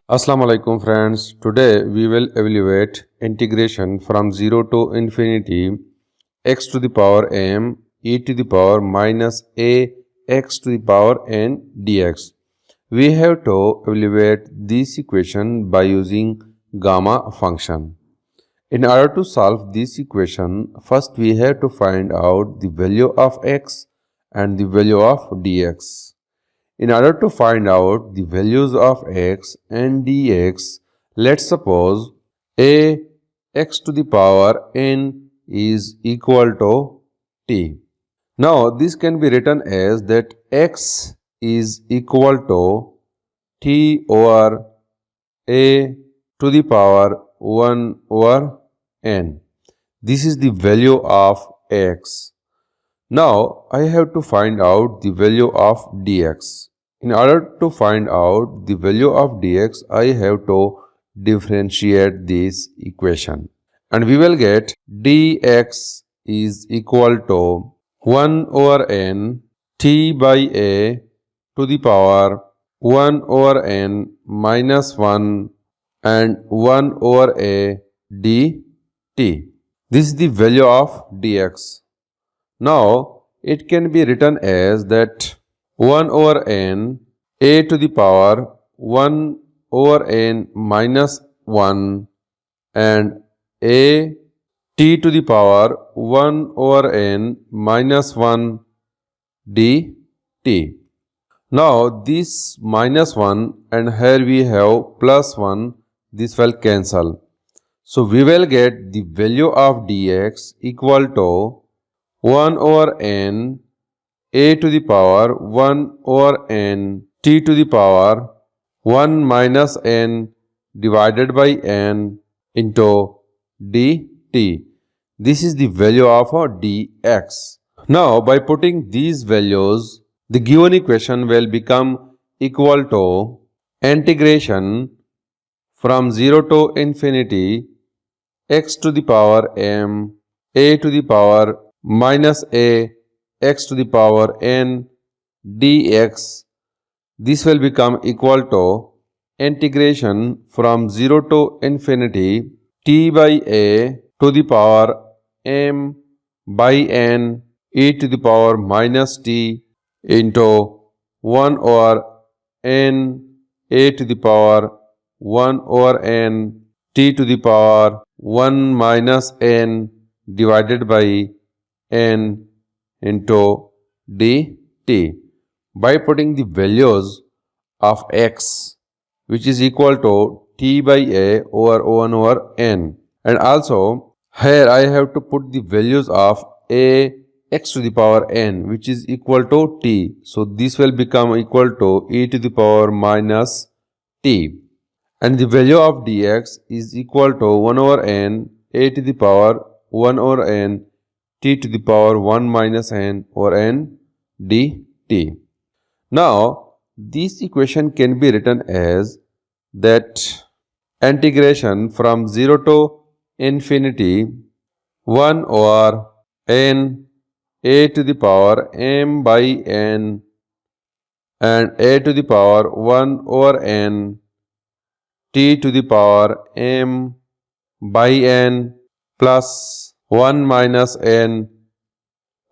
Assalamu alaikum friends. Today we will evaluate integration from 0 to infinity x to the power m e to the power minus a x to the power n dx. We have to evaluate this equation by using gamma function. In order to solve this equation, first we have to find out the value of x and the value of dx. In order to find out the values of x and dx, let's suppose a x to the power n is equal to t. Now this can be written as that x is equal to t over a to the power 1 over n. This is the value of x. Now I have to find out the value of dx. In order to find out the value of dx, I have to differentiate this equation. And we will get dx is equal to 1 over n t by a to the power 1 over n minus 1 and 1 over a dt. This is the value of dx. Now, it can be written as that 1 over n a to the power 1 over n minus 1 and a t to the power 1 over n minus 1 dt. Now, this minus 1 and here we have plus 1, this will cancel. So, we will get the value of dx equal to 1 over n a to the power 1 over n t to the power 1 minus n divided by n into dt. This is the value of dx. Now by putting these values, the given equation will become equal to integration from 0 to infinity x to the power m a to the power minus a x to the power n dx. This will become equal to integration from 0 to infinity t by a to the power m by n e to the power minus t into 1 over n a to the power 1 over n t to the power 1 minus n divided by n into dt. By putting the values of x, which is equal to t by a over 1 over n, and also here I have to put the values of a x to the power n, which is equal to t. So this will become equal to e to the power minus t, and the value of dx is equal to 1 over n a to the power 1 over n t to the power 1 minus n over n dt. Now, this equation can be written as that integration from 0 to infinity 1 over n a to the power m by n and a to the power 1 over n t to the power m by n plus 1 minus n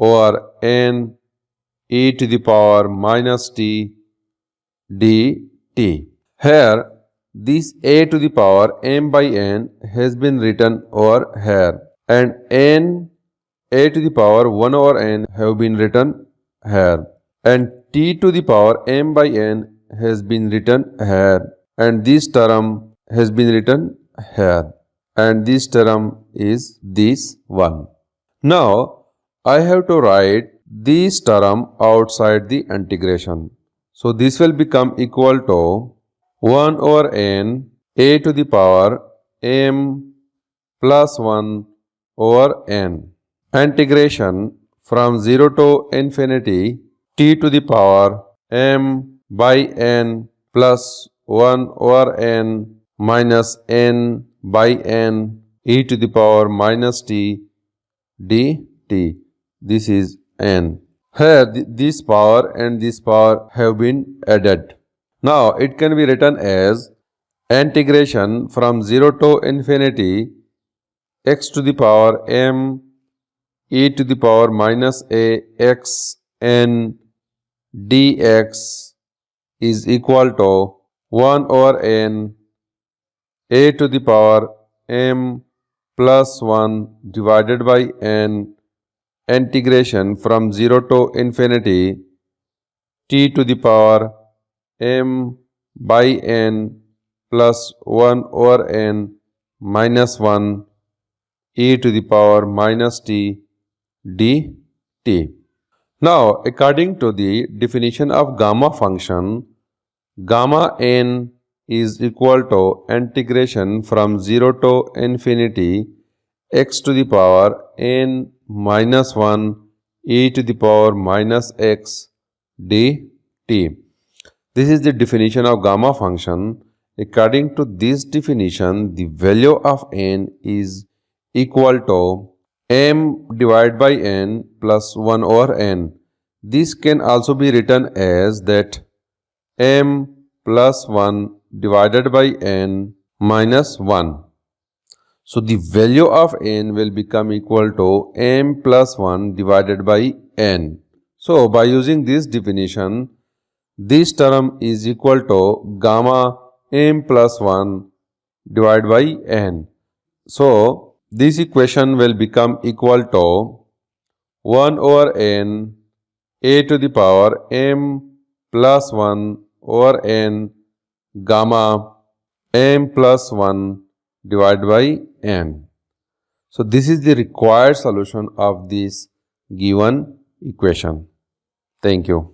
over n e to the power minus t dt. Here, this a to the power m by n has been written over here, and n a to the power 1 over n have been written here, and t to the power m by n has been written here, and this term has been written here, and this term is this one. Now, I have to write this term outside the integration. So this will become equal to 1 over n a to the power m plus 1 over n. Integration from 0 to infinity t to the power m by n plus 1 over n minus n by n e to the power minus t dt. This is n. Here this power and this power have been added. Now it can be written as integration from 0 to infinity x to the power m e to the power minus a x n dx is equal to 1 over n a to the power m plus 1 divided by n integration from 0 to infinity t to the power m by n plus 1 over n minus 1 e to the power minus t dt. Now, according to the definition of gamma function, gamma n is equal to integration from 0 to infinity x to the power n minus 1 e to the power minus x dt. This is the definition of gamma function. According to this definition, the value of n is equal to m divided by n plus 1 over n. This can also be written as that m plus 1 divided by n minus 1. So the value of n will become equal to m plus 1 divided by n. So by using this definition, this term is equal to gamma m plus 1 divided by n. So this equation will become equal to 1 over n a to the power m plus 1 over n gamma m plus 1 divided by n. So this is the required solution of this given equation. Thank you.